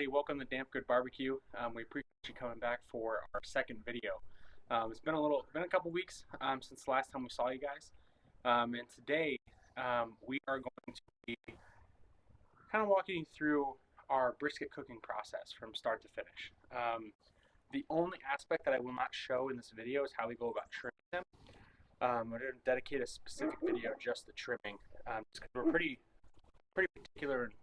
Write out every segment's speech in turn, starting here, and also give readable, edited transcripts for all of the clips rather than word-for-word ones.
everybody. Welcome to Dampf Good Barbecue. We appreciate you coming back for our second video. It's been a couple weeks since the last time we saw you guys, and today we are going to be kind of walking you through our brisket cooking process from start to finish. The only aspect that I will not show in this video is how we go about trimming them. We're going to dedicate a specific video just to trimming, just because we're pretty particular and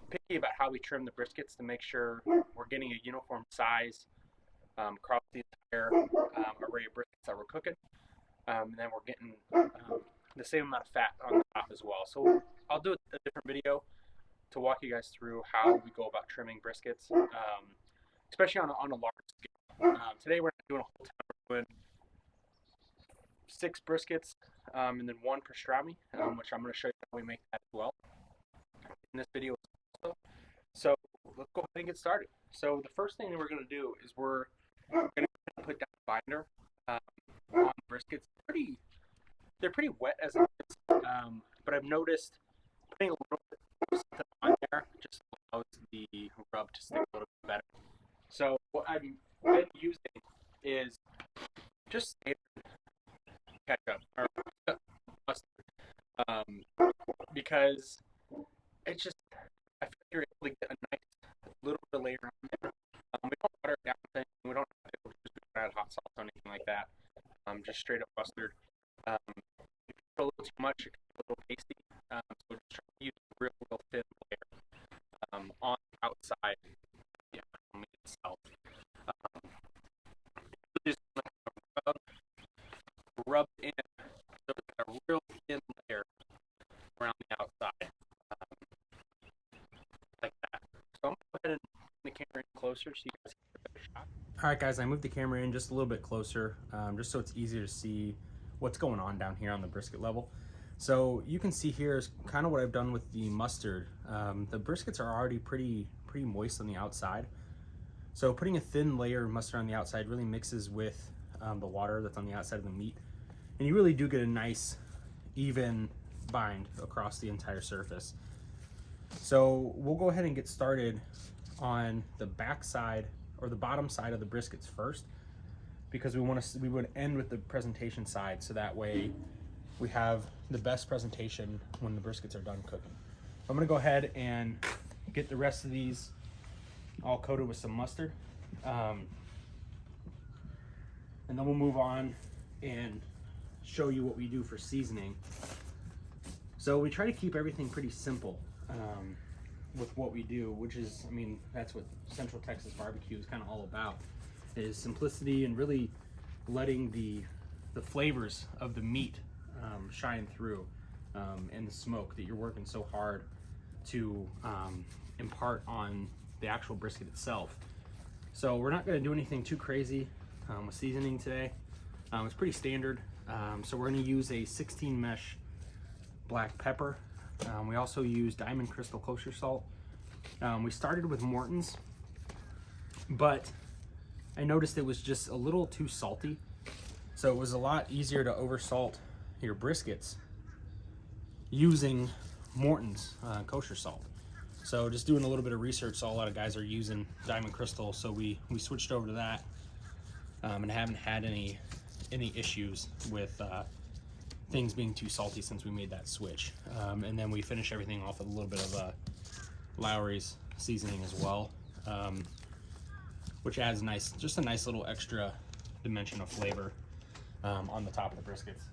picky about how we trim the briskets to make sure we're getting a uniform size across the entire array of briskets that we're cooking, and then we're getting the same amount of fat on the top as well. So I'll do a different video to walk you guys through how we go about trimming briskets, especially on a large scale. Today we're not doing a whole ton. We're doing 6 briskets and then 1 pastrami, which I'm going to show you how we make that as well in this video. So let's go ahead and get started. So the first thing that we're going to do is we're going to put down a binder on briskets. They're pretty wet as it is, but I've noticed putting a little bit of something on there just allows the rub to stick a little bit better. So what I've been using is just standard ketchup or mustard, because it's just, I feel like you're able to get a nice little bit of layer on there. We don't water it down with anything. We don't have to add hot sauce or anything like that. Just straight up mustard. If you put a little too much, it can be a little pasty. So we're just trying to use a real thin layer on the outside of the meat itself. Just rub it in so it's got a real thin layer around the outside. Like that. So I'm going to go ahead and move the camera in closer so you guys can get a better shot. Alright guys, I moved the camera in just a little bit closer, just so it's easier to see what's going on down here on the brisket level. So you can see here is kind of what I've done with the mustard. The briskets are already pretty moist on the outside. So putting a thin layer of mustard on the outside really mixes with the water that's on the outside of the meat. And you really do get a nice, even bind across the entire surface. So we'll go ahead and get started on the back side or the bottom side of the briskets first, because we would end with the presentation side, so that way we have the best presentation when the briskets are done cooking. I'm gonna go ahead and get the rest of these all coated with some mustard, and then we'll move on and show you what we do for seasoning. So we try to keep everything pretty simple with what we do, which is, I mean, that's what Central Texas barbecue is kind of all about, is simplicity and really letting the flavors of the meat shine through, and the smoke that you're working so hard to impart on the actual brisket itself. So we're not going to do anything too crazy with seasoning today. It's pretty standard. So we're going to use a 16 mesh black pepper. We also use Diamond Crystal kosher salt. We started with Morton's, but I noticed it was just a little too salty. So it was a lot easier to oversalt your briskets using Morton's kosher salt. So just doing a little bit of research, saw a lot of guys are using Diamond Crystal, so we switched over to that, and haven't had any issues with things being too salty since we made that switch. And then we finish everything off with a little bit of Lowry's seasoning as well, which adds just a nice little extra dimension of flavor on the top of the briskets.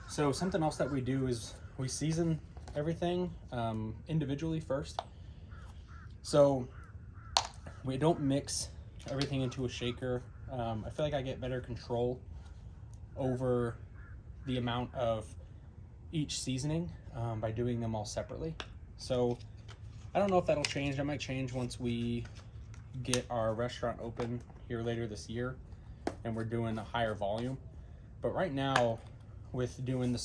So something else that we do is we season everything individually first. So we don't mix everything into a shaker. I feel like I get better control over the amount of each seasoning by doing them all separately. So I don't know if that'll change. That might change once we get our restaurant open here later this year and we're doing a higher volume. But right now, with doing the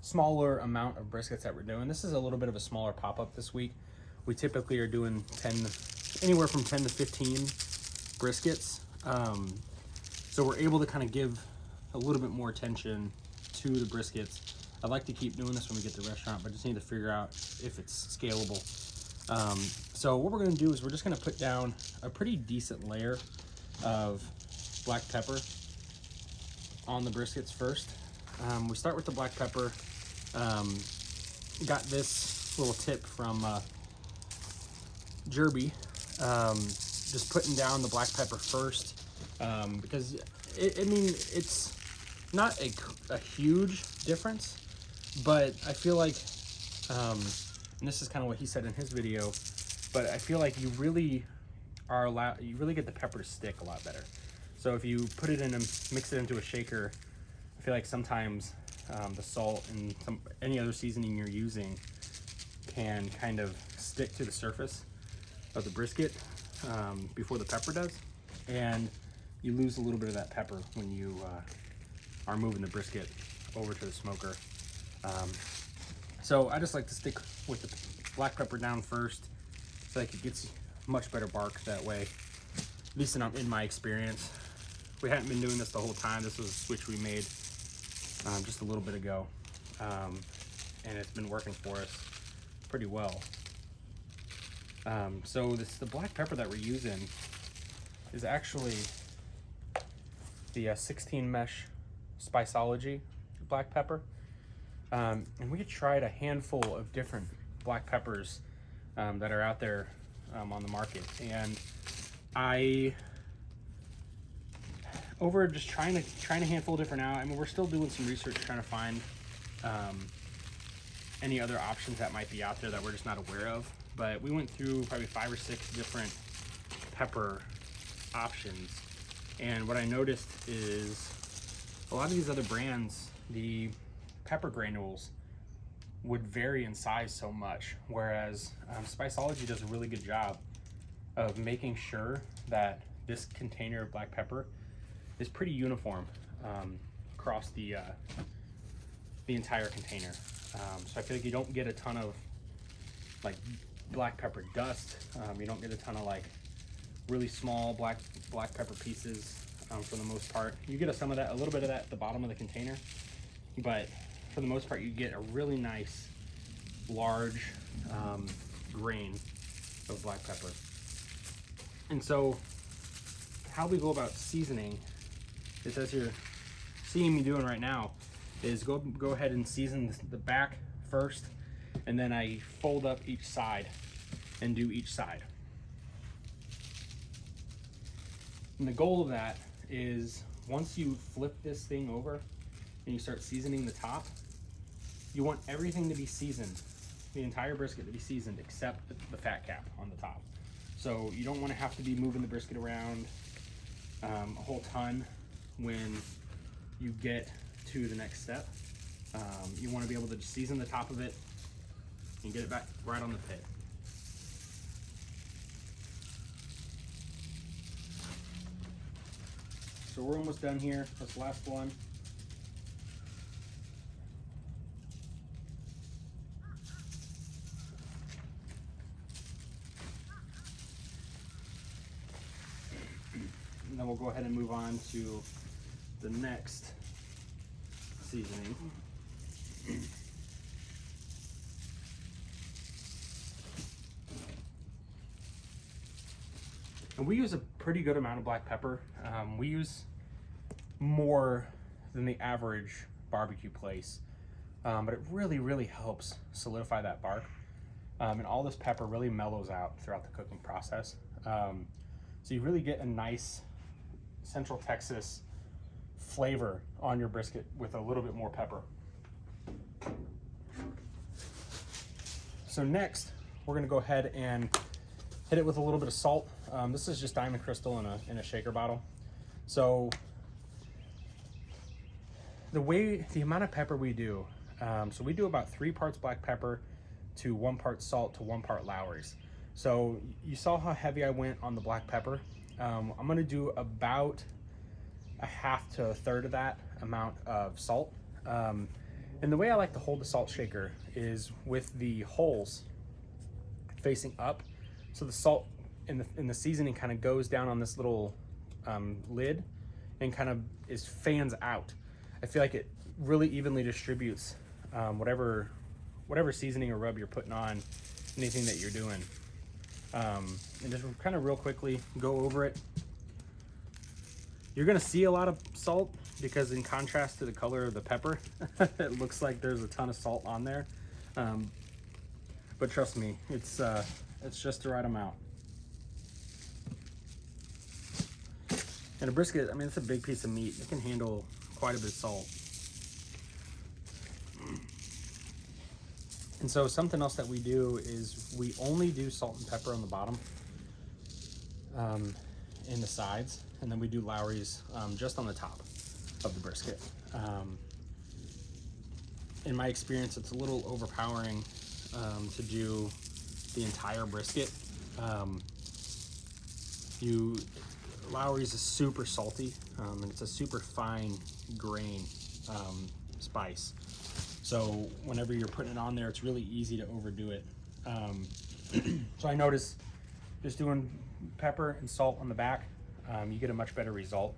smaller amount of briskets that we're doing, this is a little bit of a smaller pop-up this week. We typically are doing anywhere from 10 to 15 briskets. So we're able to kind of give a little bit more attention to the briskets I'd like to keep doing this when we get to the restaurant, but I just need to figure out if it's scalable. So what we're going to do is we're just going to put down a pretty decent layer of black pepper on the briskets first. We start with the black pepper. Got this little tip from Jerby. Just putting down the black pepper first, because I mean, it's not a huge difference, but I feel like, and this is kind of what he said in his video, but I feel like you really get the pepper to stick a lot better. So if you put it in and mix it into a shaker, I feel like sometimes the salt and any other seasoning you're using can kind of stick to the surface of the brisket before the pepper does, and you lose a little bit of that pepper when you are moving the brisket over to the smoker. So I just like to stick with the black pepper down first, so like it gets much better bark that way, at least in my experience. We hadn't been doing this the whole time. This was a switch we made just a little bit ago, and it's been working for us pretty well. So the black pepper that we're using is actually the 16 mesh Spiceology black pepper, and we tried a handful of different black peppers that are out there on the market, and over just trying a handful of different out. I mean, we're still doing some research trying to find any other options that might be out there that we're just not aware of. But we went through probably 5 or 6 different pepper options, and what I noticed is a lot of these other brands, the pepper granules would vary in size so much, whereas Spiceology does a really good job of making sure that this container of black pepper is pretty uniform across the entire container. So I feel like you don't get a ton of like black pepper dust. You don't get a ton of like really small black pepper pieces for the most part. You get some of that, a little bit of that at the bottom of the container, but for the most part you get a really nice large grain of black pepper. And so how we go about seasoning is, as you're seeing me doing right now, is go ahead and season the back first, and then I fold up each side and do each side. And the goal of that is, once you flip this thing over and you start seasoning the top, you want everything to be seasoned, the entire brisket to be seasoned except the fat cap on the top. So you don't want to have to be moving the brisket around a whole ton when you get to the next step. You want to be able to just season the top of it and get it back right on the pit. So we're almost done here. This last one. And then we'll go ahead and move on to the next seasoning. And we use a pretty good amount of black pepper. We use more than the average barbecue place, but it really helps solidify that bark. And all this pepper really mellows out throughout the cooking process. So you really get a nice Central Texas flavor on your brisket with a little bit more pepper. So next, we're gonna go ahead and hit it with a little bit of salt. This is just Diamond Crystal in a shaker bottle. So the amount of pepper we do, so we do about 3 parts black pepper to 1 part salt to 1 part Lowry's. So you saw how heavy I went on the black pepper. I'm gonna do about a half to a third of that amount of salt. And the way I like to hold the salt shaker is with the holes facing up. So the salt in the seasoning kind of goes down on this little lid and kind of fans out. I feel like it really evenly distributes whatever seasoning or rub you're putting on anything that you're doing. And just kind of real quickly go over it. You're gonna see a lot of salt because in contrast to the color of the pepper, it looks like there's a ton of salt on there. But trust me, it's just the right amount. And a brisket, I mean, it's a big piece of meat. It can handle quite a bit of salt. And so something else that we do is we only do salt and pepper on the bottom, in the sides, and then we do Lowry's just on the top of the brisket. In my experience, it's a little overpowering to do the entire brisket. Lowry's is super salty, and it's a super fine grain spice. So whenever you're putting it on there, it's really easy to overdo it. So I noticed just doing pepper and salt on the back, you get a much better result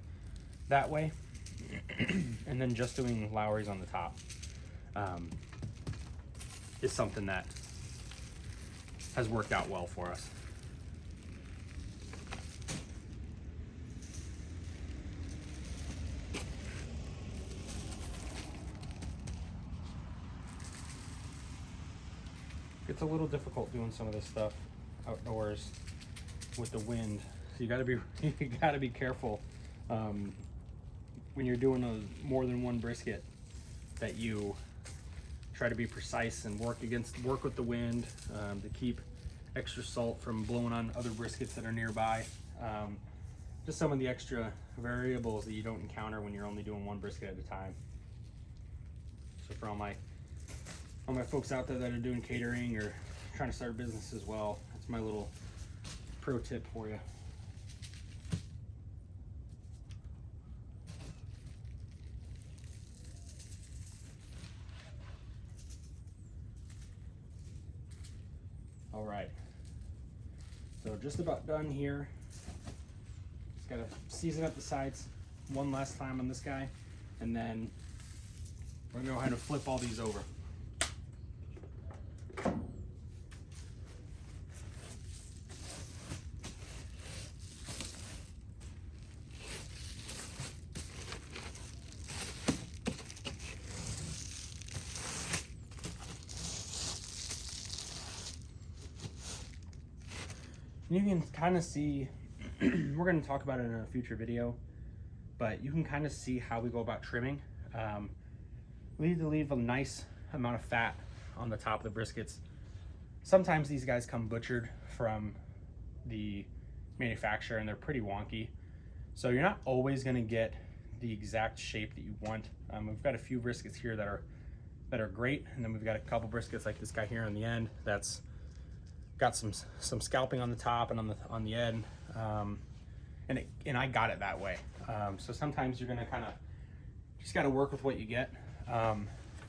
that way. And then just doing Lowry's on the top is something that has worked out well for us. It's a little difficult doing some of this stuff outdoors with the wind, so you gotta be careful when you're doing more than one brisket, that you try to be precise and work with the wind to keep extra salt from blowing on other briskets that are nearby. Just some of the extra variables that you don't encounter when you're only doing one brisket at a time. So for all my folks out there that are doing catering or trying to start a business as well, that's my little pro tip for you. All right, so just about done here. Just gotta season up the sides one last time on this guy, and then we're gonna go ahead and flip all these over. You can kind of see, we're going to talk about it in a future video, but you can kind of see how we go about trimming. We need to leave a nice amount of fat on the top of the briskets. Sometimes these guys come butchered from the manufacturer and they're pretty wonky. So you're not always going to get the exact shape that you want. We've got a few briskets here that are great, and then we've got a couple briskets like this guy here on the end that's got some scalping on the top and on the end, and I got it that way. So sometimes you're gonna kind of just got to work with what you get,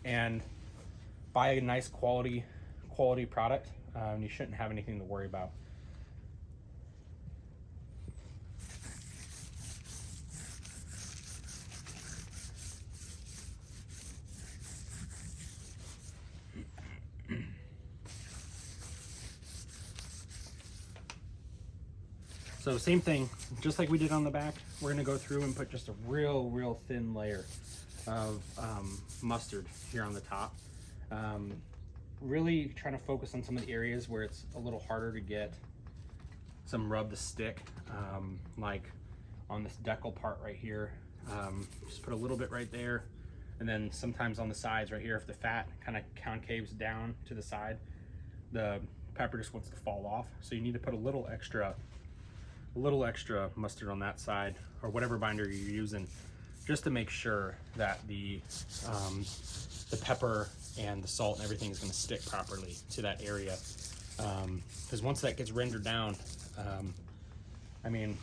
and buy a nice quality product. You shouldn't have anything to worry about. So same thing, just like we did on the back, we're gonna go through and put just a real thin layer of mustard here on the top. Really trying to focus on some of the areas where it's a little harder to get some rub to stick, like on this decal part right here. Just put a little bit right there, and then sometimes on the sides right here, if the fat kind of concaves down to the side, the pepper just wants to fall off. So you need to put a little extra mustard on that side, or whatever binder you're using, just to make sure that the pepper and the salt and everything is going to stick properly to that area. Because once that gets rendered down, I mean,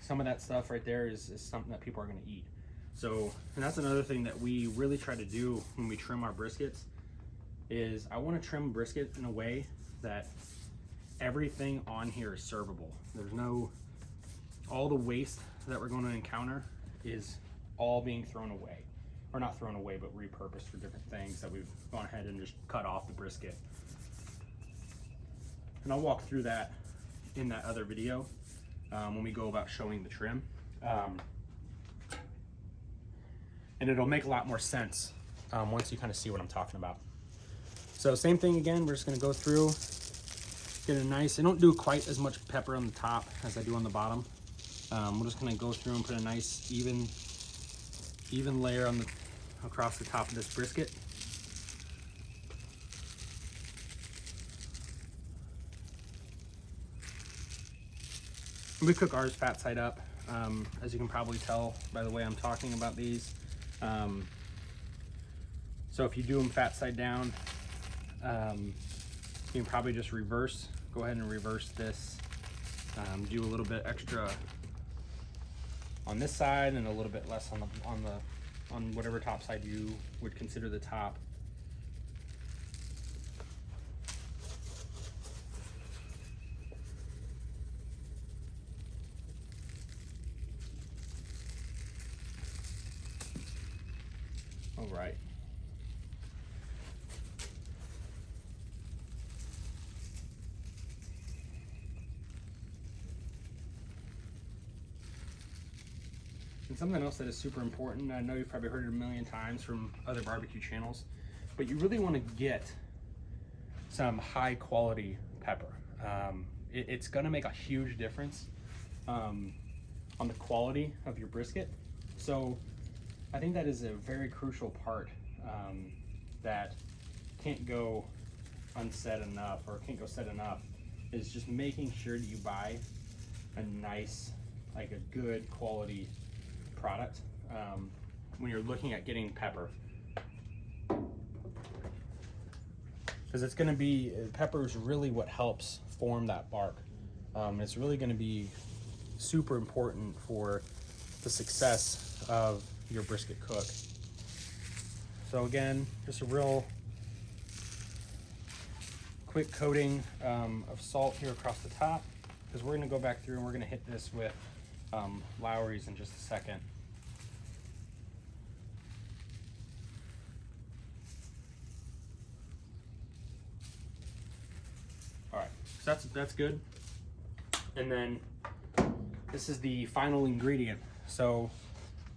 some of that stuff right there is something that people are going to eat. So, and that's another thing that we really try to do when we trim our briskets, is I want to trim brisket in a way that everything on here is servable. There's all the waste that we're going to encounter is all being thrown away. or not thrown away, but repurposed for different things that we've gone ahead and just cut off the brisket. And I'll walk through that in that other video when we go about showing the trim. And it'll make a lot more sense once you kind of see what I'm talking about. So same thing again, we're just gonna go through, get a nice, I don't do quite as much pepper on the top as I do on the bottom. We're just gonna go through and put a nice even layer on across the top of this brisket. We cook ours fat side up, as you can probably tell by the way I'm talking about these. So if you do them fat side down, you can probably just go ahead and reverse this. Do a little bit extra on this side and a little bit less on whatever top side you would consider the top. All right. And something else that is super important, I know you've probably heard it a million times from other barbecue channels, but you really want to get some high quality pepper. It's going to make a huge difference on the quality of your brisket. So I think that is a very crucial part that can't go unsaid enough, or can't go said enough, is just making sure that you buy a nice, like a good quality product when you're looking at getting pepper, because it's going to be, pepper is really what helps form that bark. It's really going to be super important for the success of your brisket cook. So again, just a real quick coating of salt here across the top, because we're going to go back through and we're going to hit this with Lowry's in just a second. All right, so that's good. And then this is the final ingredient. So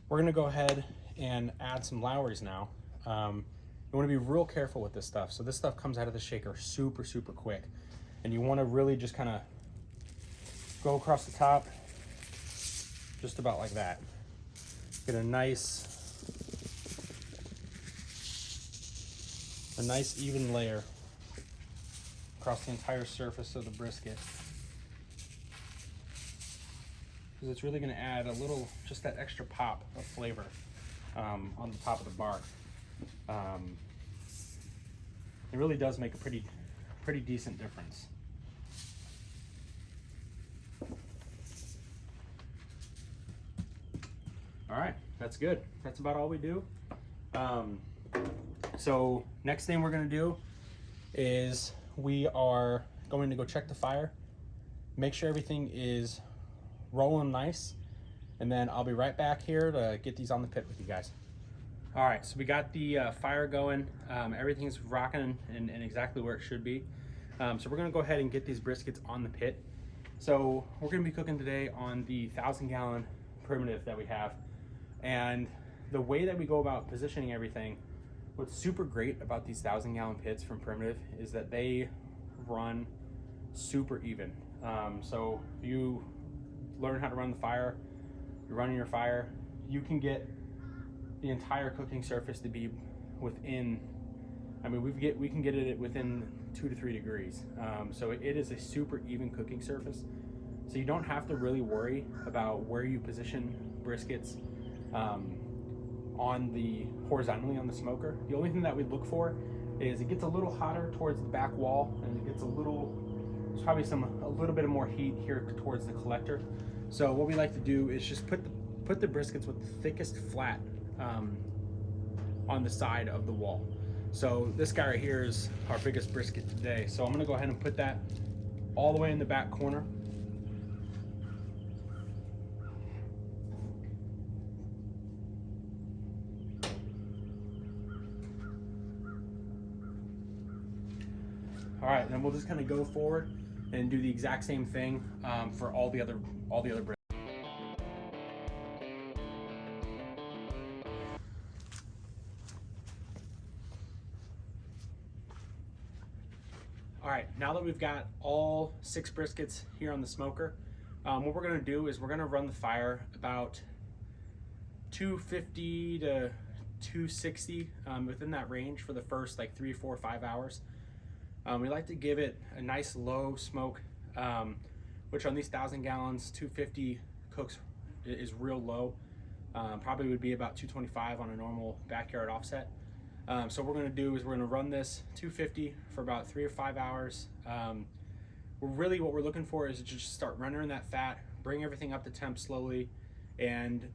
we're gonna go ahead and add some Lowry's now. You wanna be real careful with this stuff. So this stuff comes out of the shaker super, super quick. And you wanna really just kinda go across the top, just about like that. Get a nice even layer across the entire surface of the brisket. Because it's really going to add a little, just that extra pop of flavor on the top of the bark. It really does make a pretty decent difference. All right, that's good. That's about all we do. So next thing we're going to do is we are going to go check the fire, make sure everything is rolling nice, and then I'll be right back here to get these on the pit with you guys. All right, so we got the fire going. Everything's rocking and exactly where it should be. So we're gonna go ahead and get these briskets on the pit. So we're gonna be cooking today on the 1,000-gallon primitive that we have. And the way that we go about positioning everything, what's super great about these 1,000-gallon pits from Primitive is that they run super even. So if you learn how to run the fire, you're running your fire, you can get the entire cooking surface to be within, I mean, we can get it within 2 to 3 degrees. So it is a super even cooking surface. So you don't have to really worry about where you position briskets horizontally on the smoker. The only thing that we look for is it gets a little hotter towards the back wall, and it gets there's probably a little bit of more heat here towards the collector. So what we like to do is just put the briskets with the thickest flat on the side of the wall. So this guy right here is our biggest brisket today. So I'm gonna go ahead and put that all the way in the back corner. All right, then we'll just kind of go forward and do the exact same thing for all the other briskets. All right, now that we've got all 6 briskets here on the smoker, what we're gonna do is we're gonna run the fire about 250 to 260, within that range for the first like 3, 4, 5 hours. We like to give it a nice low smoke, which on these 1,000 gallons, 250 cooks is real low. Probably would be about 225 on a normal backyard offset. So what we're going to do is we're going to run this 250 for about 3 or 5 hours. Really what we're looking for is to just start rendering that fat, bring everything up to temp slowly, and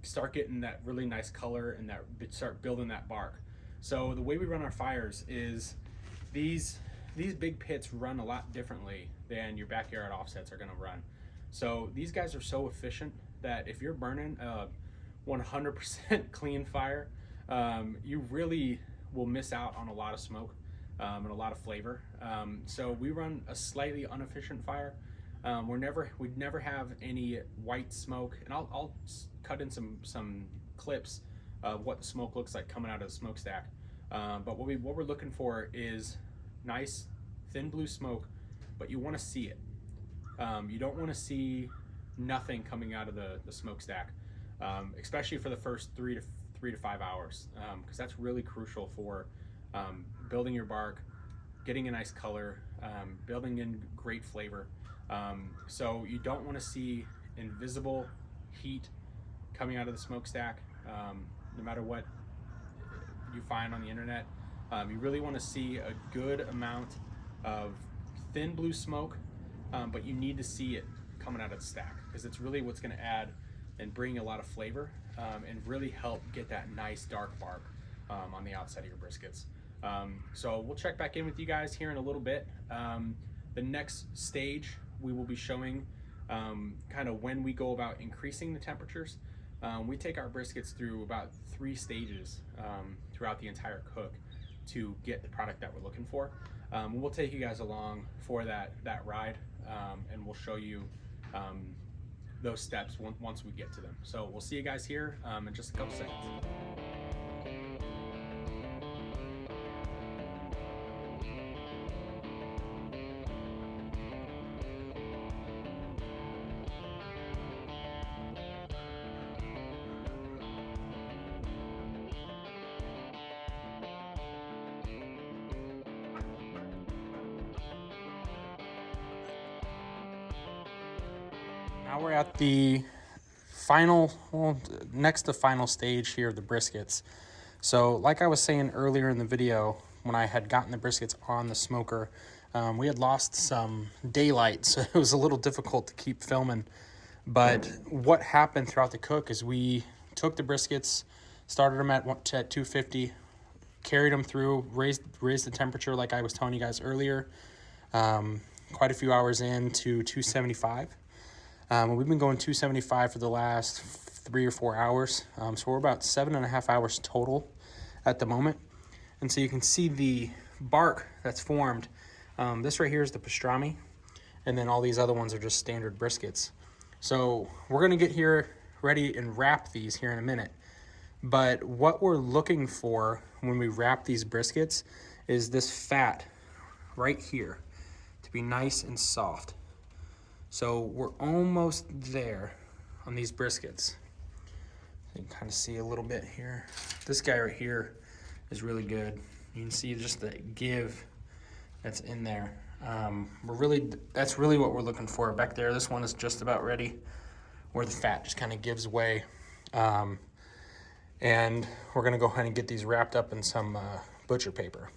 start getting that really nice color and start building that bark. So the way we run our fires is these big pits run a lot differently than your backyard offsets are going to run. So these guys are so efficient that if you're burning a 100% clean fire, you really will miss out on a lot of smoke and a lot of flavor. So we run a slightly inefficient fire. We'd never have any white smoke, and I'll cut in some clips of what the smoke looks like coming out of the smokestack. But what we're looking for is nice thin blue smoke, but you want to see it. You don't want to see nothing coming out of the smokestack, especially for the first 3 to 5 hours, because that's really crucial for building your bark, getting a nice color, building in great flavor. So you don't want to see invisible heat coming out of the smokestack, no matter what you find on the internet. You really want to see a good amount of thin blue smoke, but you need to see it coming out of the stack, because it's really what's going to add and bring a lot of flavor, and really help get that nice dark bark on the outside of your briskets. So we'll check back in with you guys here in a little bit. The next stage we will be showing kind of when we go about increasing the temperatures. We take our briskets through about 3 stages throughout the entire cook to get the product that we're looking for. We'll take you guys along for that ride, and we'll show you those steps once we get to them. So we'll see you guys here in just a couple seconds. Now we're at the next to final stage here of the briskets. So like I was saying earlier in the video, when I had gotten the briskets on the smoker, we had lost some daylight, so it was a little difficult to keep filming. But what happened throughout the cook is we took the briskets, started them at 250, carried them through, raised the temperature like I was telling you guys earlier, quite a few hours in to 275. We've been going 275 for the last 3 or 4 hours. So we're about 7.5 hours total at the moment. And so you can see the bark that's formed. This right here is the pastrami, and then all these other ones are just standard briskets. So we're gonna get here ready and wrap these here in a minute. But what we're looking for when we wrap these briskets is this fat right here to be nice and soft. So we're almost there on these briskets. You can kind of see a little bit here. This guy right here is really good. You can see just the give that's in there. That's really what we're looking for back there. This one is just about ready, where the fat just kind of gives way. And we're gonna go ahead and get these wrapped up in some butcher paper.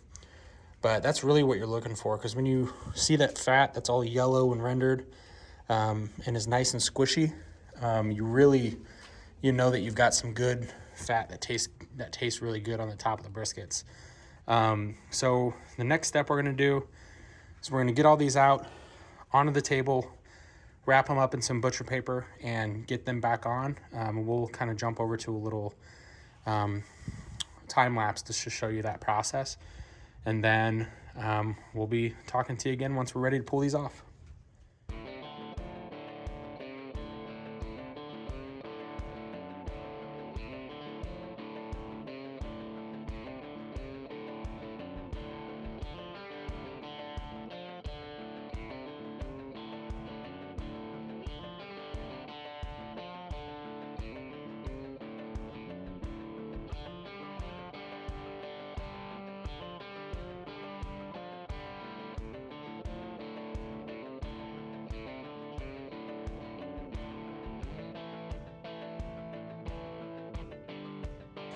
But that's really what you're looking for, because when you see that fat that's all yellow and rendered, and is nice and squishy, you know that you've got some good fat that tastes really good on the top of the briskets. So the next step we're gonna do is we're gonna get all these out onto the table, wrap them up in some butcher paper, and get them back on. We'll kind of jump over to a little time lapse to show you that process. And then We'll be talking to you again once we're ready to pull these off.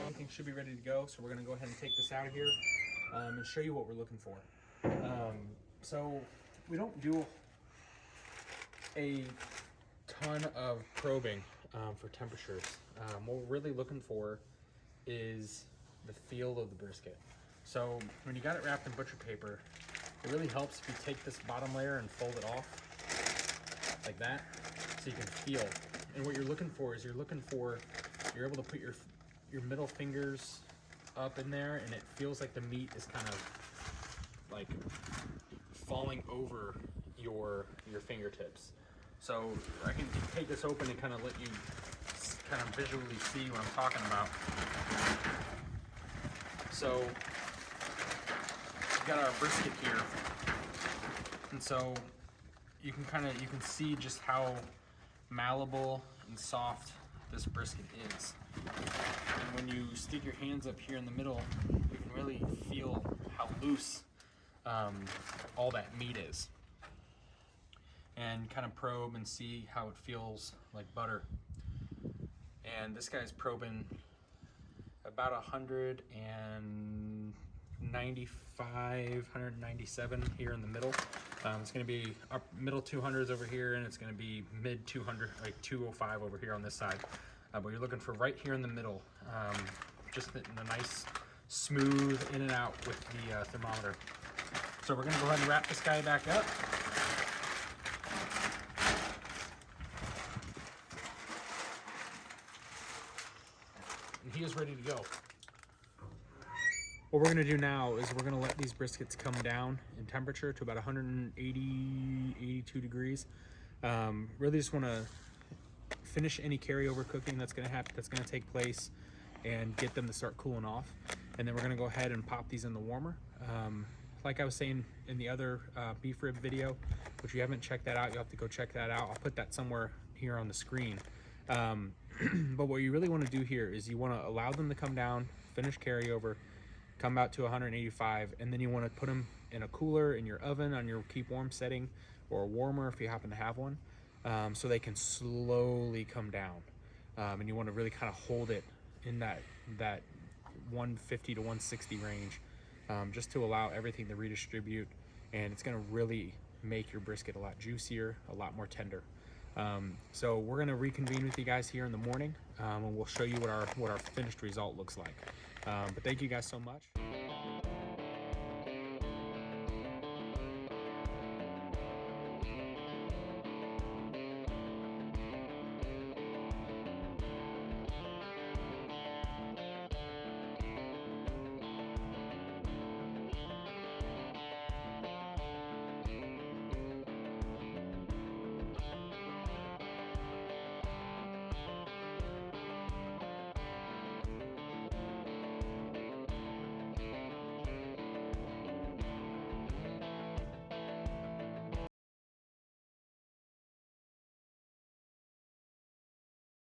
Everything should be ready to go, so we're going to go ahead and take this out of here and show you what we're looking for. So we don't do a ton of probing for temperatures. What we're really looking for is the feel of the brisket. So when you got it wrapped in butcher paper, it really helps if you take this bottom layer and fold it off like that, so you can feel. And what you're looking for is you're able to put your middle fingers up in there, and it feels like the meat is kind of like falling over your fingertips. So I can take this open and kind of let you kind of visually see what I'm talking about. So we've got our brisket here, and so you can see just how malleable and soft this brisket is. And when you stick your hands up here in the middle, you can really feel how loose all that meat is, and kind of probe and see how it feels like butter. And this guy's probing about 195, 197 here in the middle. It's going to be up middle 200s over here, and it's going to be mid 200, like 205 over here on this side. But you're looking for right here in the middle, just the nice smooth in and out with the thermometer. So we're going to go ahead and wrap this guy back up. And he is ready to go. What we're going to do now is we're going to let these briskets come down in temperature to about 180, 82 degrees. Really just want to finish any carryover cooking that's going to take place and get them to start cooling off. And then we're going to go ahead and pop these in the warmer. Like I was saying in the other beef rib video, which you haven't checked that out, you'll have to go check that out. I'll put that somewhere here on the screen. But what you really want to do here is you want to allow them to come down, finish carryover, come out to 185, and then you want to put them in a cooler in your oven on your keep warm setting, or a warmer if you happen to have one, so they can slowly come down. And you want to really kind of hold it in that 150 to 160 range, just to allow everything to redistribute, and it's going to really make your brisket a lot juicier, a lot more tender. So we're going to reconvene with you guys here in the morning, and we'll show you what our finished result looks like. But thank you guys so much.